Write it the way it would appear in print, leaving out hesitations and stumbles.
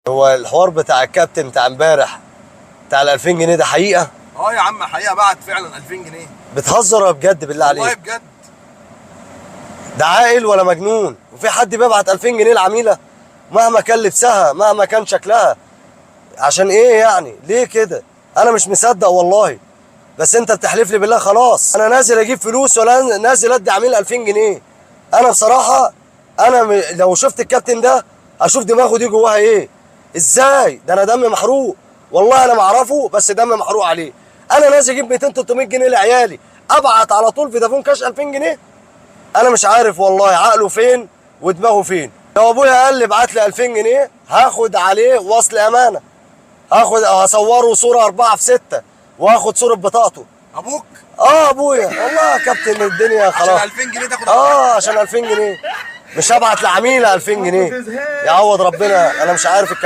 هو الحوار بتاع الكابتن بتاع امبارح بتاع ال 2000 جنيه ده حقيقه؟ اه يا عم حقيقه، بعت فعلا 2000 جنيه. بتهزر ولا بجد بالله عليك؟ والله بجد. ده عاقل ولا مجنون؟ وفي حد بيبعت 2000 جنيه لعميله مهما كان لبسها مهما كان شكلها؟ عشان ايه يعني؟ ليه كده؟ انا مش مصدق والله. بس انت بتحلف لي بالله خلاص انا نازل اجيب فلوس ولا نازل ادي عميل 2000 جنيه. انا بصراحه لو شفت الكابتن ده اشوف دماغه دي جواها ايه. ازاي ده؟ انا دمي محروق والله. انا ما اعرفه بس دمي محروق عليه. انا نازل اجيب 200 300 جنيه لعيالي ابعت على طول في دافون كاش 2000 جنيه؟ انا مش عارف والله عقله فين ودماغه فين. لو ابويا قال لي ابعت لي 2000 جنيه هاخد عليه وصل امانه، هصوره صوره 4 في 6 وهاخد صوره بطاقته. ابوك؟ اه ابويا والله يا كابتن الدنيا خلاص. عشان 2000 جنيه تاخد؟ عشان 2000 جنيه. مش هبعت لعميله 2000 جنيه. يعوض ربنا. انا مش عارف الكباتن